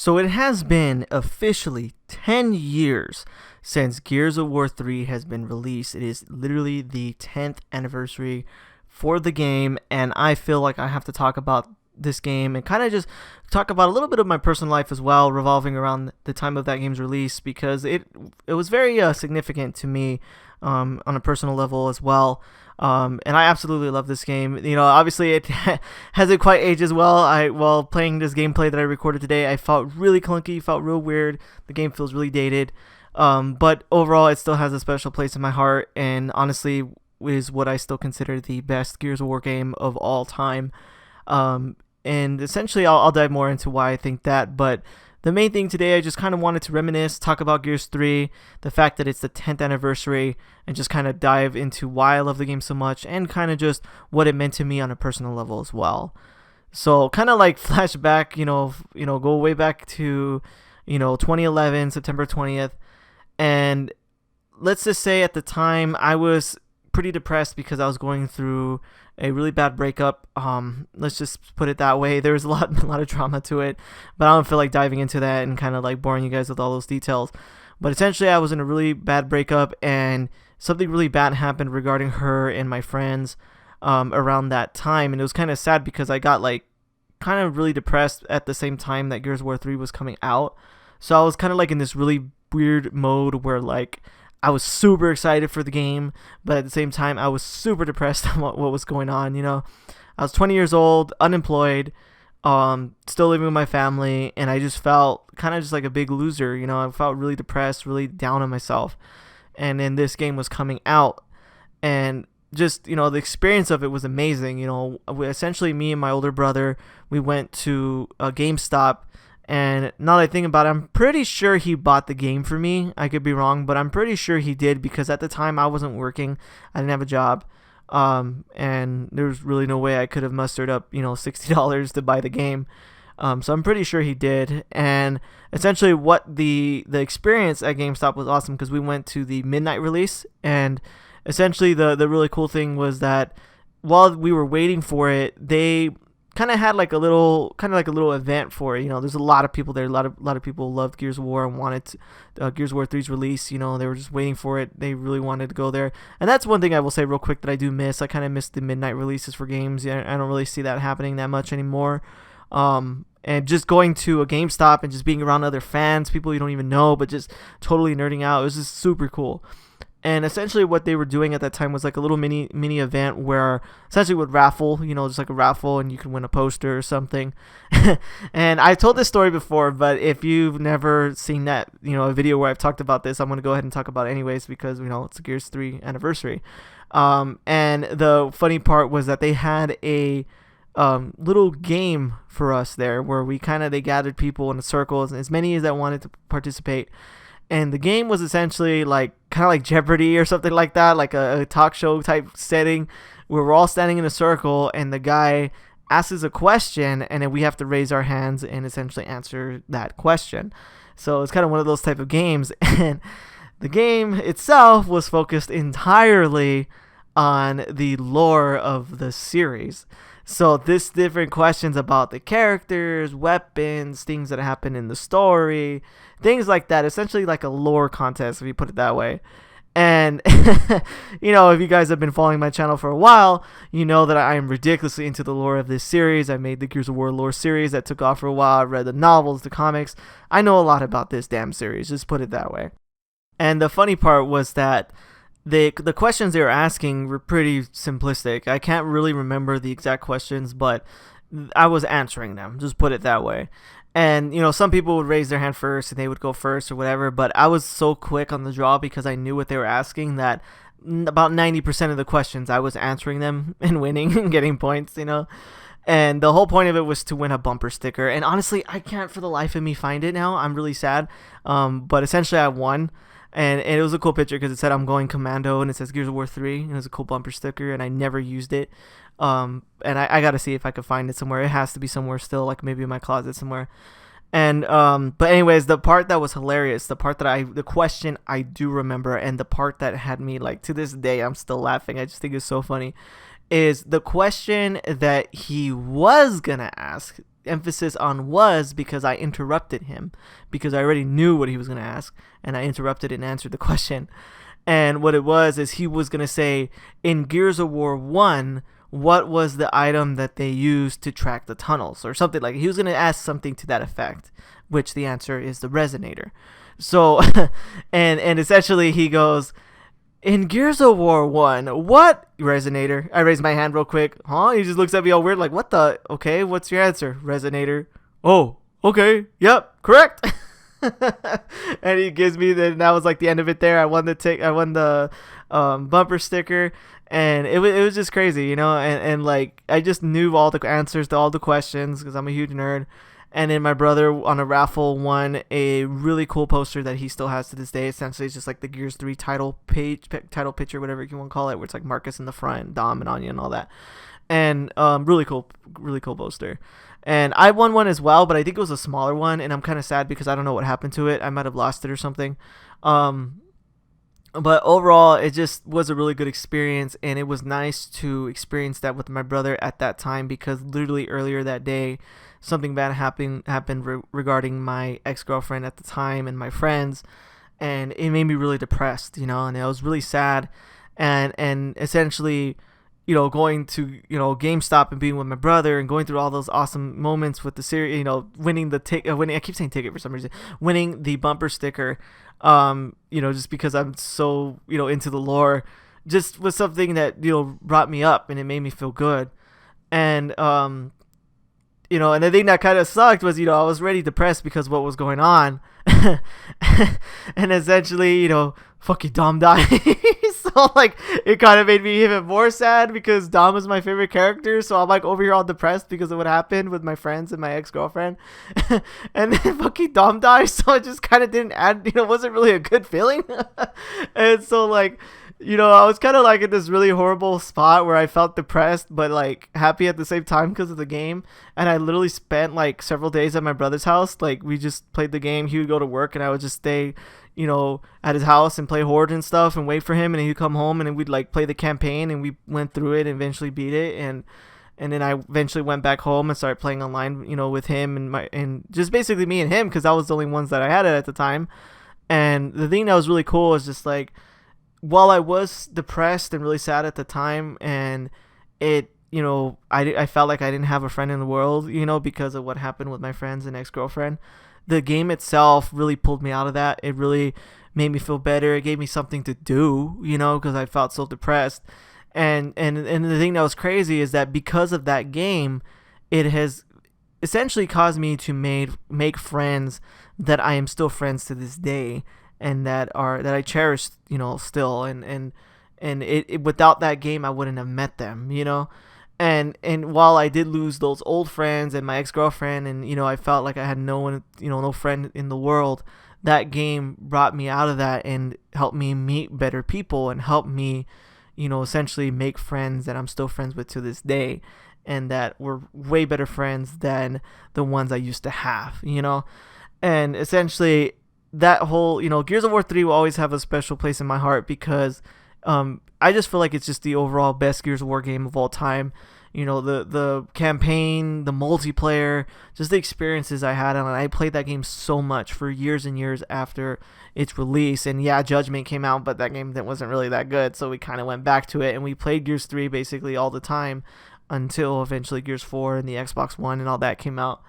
So it has been officially 10 years since Gears of War 3 has been released. It is literally the 10th anniversary for the game, and I feel like I have to talk about this game and kind of just talk about a little bit of my personal life as well, revolving around the time of that game's release, because it was very significant to me on a personal level as well. And I absolutely love this game. You know, obviously it hasn't quite aged as well. While playing this gameplay that I recorded today, I felt really clunky, felt real weird. The game feels really dated. But overall, it still has a special place in my heart, and honestly, is what I still consider the best Gears of War game of all time. And essentially, I'll dive more into why I think that. But the main thing today, I just kind of wanted to reminisce, talk about Gears 3, the fact that it's the 10th anniversary, and just kind of dive into why I love the game so much, and kind of just what it meant to me on a personal level as well. So kind of like flashback, go way back to, 2011, September 20th. And let's just say at the time I was pretty depressed because I was going through a really bad breakup. Let's just put it that way. There was a lot of drama to it, but I don't feel like diving into that and kind of like boring you guys with all those details. But essentially, I was in a really bad breakup, and something really bad happened regarding her and my friends around that time, and it was kind of sad because I got like kind of really depressed at the same time that Gears of War 3 was coming out. So I was kind of like in this really weird mode where like I was super excited for the game, but at the same time, I was super depressed on what was going on. I was 20 years old, unemployed, still living with my family, and I just felt kind of just like a big loser. I felt really depressed, really down on myself. And then this game was coming out, and just, the experience of it was amazing. Essentially, me and my older brother, we went to a GameStop. And now that I think about it, I'm pretty sure he bought the game for me. I could be wrong, but I'm pretty sure he did, because at the time I wasn't working. I didn't have a job. And there's really no way I could have mustered up, $60 to buy the game. So I'm pretty sure he did. And essentially what the experience at GameStop was awesome, because we went to the midnight release. And essentially the really cool thing was that while we were waiting for it, they kind of had like a little event for it. There's a lot of people there. A lot of people loved Gears of War and wanted Gears of War 3's release. They were just waiting for it. They really wanted to go there. And that's one thing I will say real quick that I do miss. I kind of miss the midnight releases for games. I don't really see that happening that much anymore. And just going to a GameStop and just being around other fans, people you don't even know, but just totally nerding out. It was just super cool. And essentially what they were doing at that time was like a little mini event where essentially would raffle, just like a raffle, and you could win a poster or something. And I told this story before, but if you've never seen that, a video where I've talked about this, I'm going to go ahead and talk about it anyways, because, it's a Gears 3 anniversary. And the funny part was that they had a little game for us there where they gathered people in circles, and as many as that wanted to participate. And the game was essentially like kind of like Jeopardy or something like that, like a talk show type setting where we're all standing in a circle, and the guy asks a question, and then we have to raise our hands and essentially answer that question. So it's kind of one of those type of games. And the game itself was focused entirely on the lore of the series. So this different questions about the characters, weapons, things that happen in the story, things like that. Essentially like a lore contest, if you put it that way. And, if you guys have been following my channel for a while, you know that I am ridiculously into the lore of this series. I made the Gears of War lore series that took off for a while. I read the novels, the comics. I know a lot about this damn series, just put it that way. And the funny part was that the questions they were asking were pretty simplistic. I can't really remember the exact questions, but I was answering them, just put it that way. And, some people would raise their hand first and they would go first or whatever, but I was so quick on the draw because I knew what they were asking that about 90% of the questions I was answering them and winning and getting points, And the whole point of it was to win a bumper sticker. And honestly, I can't for the life of me find it now. I'm really sad. But essentially I won. And it was a cool picture because it said I'm going commando, and it says Gears of War 3, and it was a cool bumper sticker, and I never used it. And I got to see if I could find it somewhere. It has to be somewhere still, like maybe in my closet somewhere. And but anyways, the part that was hilarious, the question I do remember, and the part that had me like to this day I'm still laughing. I just think it's so funny. is the question that he was gonna ask emphasis on was because I interrupted him, because I already knew what he was going to ask, and I interrupted and answered the question. And what it was is he was going to say, in Gears of War 1, what was the item that they used to track the tunnels, or something like that. He was going to ask something to that effect, which the answer is the resonator. So, and essentially he goes, in Gears of War 1, what resonator? I raise my hand real quick. Huh? He just looks at me all weird, like, what the? Okay, what's your answer? Resonator. Oh, okay. Yep, correct. And he gives me that was like the end of it there. I won the bumper sticker, and it was just crazy, you know, and like I just knew all the answers to all the questions because I'm a huge nerd. And then my brother on a raffle won a really cool poster that he still has to this day. Essentially, it's just like the Gears 3 title picture, whatever you want to call it, where it's like Marcus in the front, Dom and Anya and all that. And really cool poster. And I won one as well, but I think it was a smaller one, and I'm kind of sad because I don't know what happened to it. I might have lost it or something. But overall, it just was a really good experience, and it was nice to experience that with my brother at that time, because literally earlier that day, something bad happened regarding my ex-girlfriend at the time and my friends, and it made me really depressed, you know, and I was really sad, and essentially, you know, going to, you know, GameStop and being with my brother and going through all those awesome moments with the series, you know, winning I keep saying ticket for some reason, winning the bumper sticker, you know, just because I'm so, you know, into the lore, just was something that, you know, brought me up, and it made me feel good. And you know, and the thing that kind of sucked was, you know, I was already depressed because of what was going on. And essentially, you know, fucking Dom died. So, like, it kind of made me even more sad because Dom is my favorite character. So I'm, like, over here all depressed because of what happened with my friends and my ex-girlfriend. And then fucking Dom died. So it just kind of didn't add, you know, wasn't really a good feeling. And so, like, you know, I was kind of like in this really horrible spot where I felt depressed but like happy at the same time because of the game. And I literally spent like several days at my brother's house. Like, we just played the game. He would go to work and I would just stay, you know, at his house and play Horde and stuff and wait for him, and he'd come home, and then we'd like play the campaign, and we went through it and eventually beat it. And then I eventually went back home and started playing online, you know, with him and just basically me and him, because I was the only ones that I had it at the time. And the thing that was really cool is just like, while I was depressed and really sad at the time, and it, you know, I felt like I didn't have a friend in the world, you know, because of what happened with my friends and ex-girlfriend, the game itself really pulled me out of that. It really made me feel better. It gave me something to do, you know, because I felt so depressed. And the thing that was crazy is that because of that game, it has essentially caused me to make friends that I am still friends to this day, and that I cherish, you know, still, and it without that game I wouldn't have met them, you know. And while I did lose those old friends and my ex-girlfriend, and, you know, I felt like I had no one, you know, no friend in the world, that game brought me out of that and helped me meet better people and helped me, you know, essentially make friends that I'm still friends with to this day, and that were way better friends than the ones I used to have, you know. And essentially, that whole, you know, Gears of War 3 will always have a special place in my heart because I just feel like it's just the overall best Gears of War game of all time. You know, the campaign, the multiplayer, just the experiences I had on it. I played that game so much for years and years after its release. And yeah, Judgment came out, but that game wasn't really that good, so we kind of went back to it, and we played Gears 3 basically all the time until eventually Gears 4 and the Xbox One and all that came out.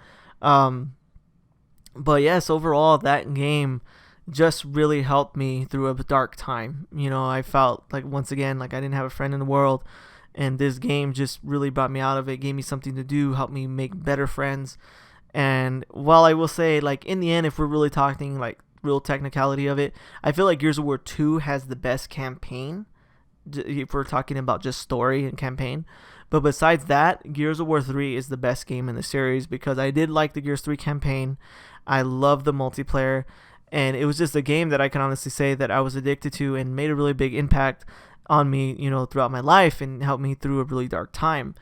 But yes, overall, that game just really helped me through a dark time. You know, I felt like, once again, like I didn't have a friend in the world, and this game just really brought me out of it, gave me something to do, helped me make better friends. And while I will say, like, in the end, if we're really talking like real technicality of it, I feel like Gears of War 2 has the best campaign, if we're talking about just story and campaign. But besides that, Gears of War 3 is the best game in the series, because I did like the Gears 3 campaign. I love the multiplayer, and it was just a game that I can honestly say that I was addicted to and made a really big impact on me, you know, throughout my life, and helped me through a really dark time.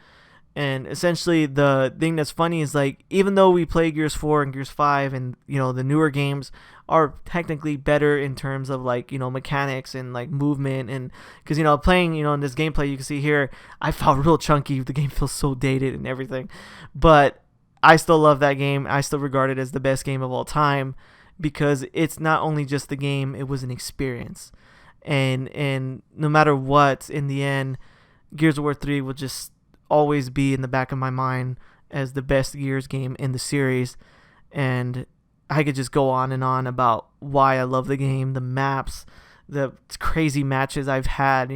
And essentially, the thing that's funny is, like, even though we play Gears 4 and Gears 5, and, you know, the newer games are technically better in terms of, like, you know, mechanics and like movement, and because, you know, playing, you know, in this gameplay, you can see here, I felt real chunky. The game feels so dated and everything, but I still love that game. I still regard it as the best game of all time because it's not only just the game, it was an experience. And no matter what, in the end, Gears of War 3 will just always be in the back of my mind as the best Gears game in the series. And I could just go on and on about why I love the game, the maps, the crazy matches I've had,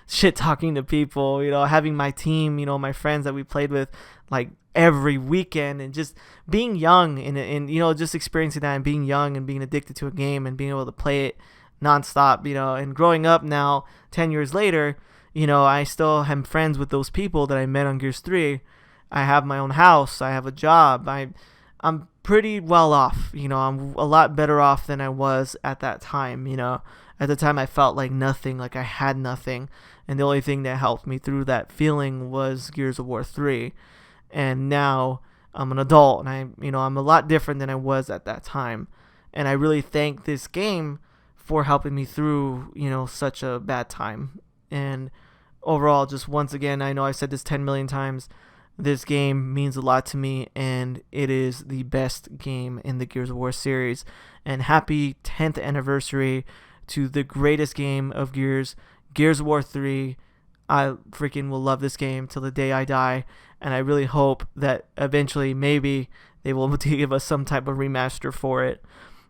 shit talking to people, having my team, my friends that we played with like every weekend, and just being young and just experiencing that and being young and being addicted to a game and being able to play it nonstop, and growing up now 10 years later, I still am friends with those people that I met on Gears 3. I have my own house, I have a job, I'm pretty well off, I'm a lot better off than I was at that time, At the time I felt like nothing, like I had nothing, and the only thing that helped me through that feeling was Gears of War 3. And now I'm an adult, and I'm a lot different than I was at that time. And I really thank this game for helping me through, such a bad time. And overall, just once again, I know I've said this 10 million times, this game means a lot to me, and it is the best game in the Gears of War series. And happy 10th anniversary to the greatest game of Gears, Gears of War 3. I freaking will love this game till the day I die, and I really hope that eventually maybe they will give us some type of remaster for it.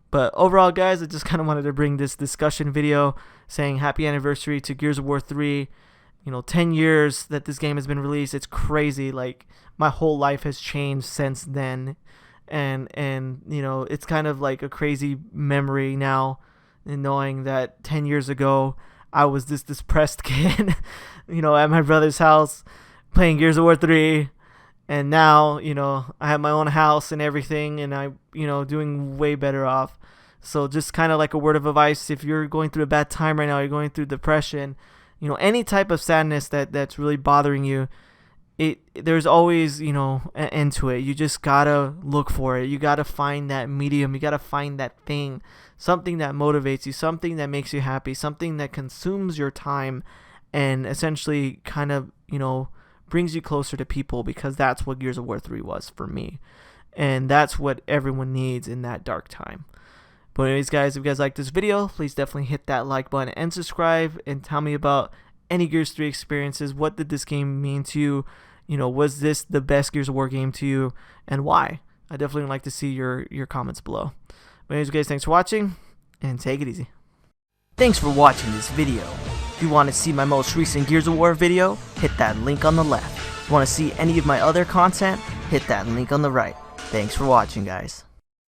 But overall, guys, I just kind of wanted to bring this discussion video saying happy anniversary to Gears of War 3. 10 years that this game has been released. It's crazy. Like, my whole life has changed since then. And it's kind of like a crazy memory now, in knowing that 10 years ago, I was this depressed kid, at my brother's house playing Gears of War 3. And now, I have my own house and everything, and I, doing way better off. So just kind of like a word of advice, if you're going through a bad time right now, you're going through depression, any type of sadness that's really bothering you, there's always, an end to it. You just gotta look for it. You gotta find that medium. You gotta find that thing, something that motivates you, something that makes you happy, something that consumes your time, and essentially kind of, brings you closer to people, because that's what Gears of War 3 was for me. And that's what everyone needs in that dark time. But anyways, guys, if you guys like this video, please definitely hit that like button and subscribe, and tell me about any Gears 3 experiences. What did this game mean to you? Was this the best Gears of War game to you, and why? I definitely would like to see your comments below. But anyways, guys, thanks for watching, and take it easy. Thanks for watching this video. If you want to see my most recent Gears of War video, hit that link on the left. If you want to see any of my other content, hit that link on the right. Thanks for watching, guys.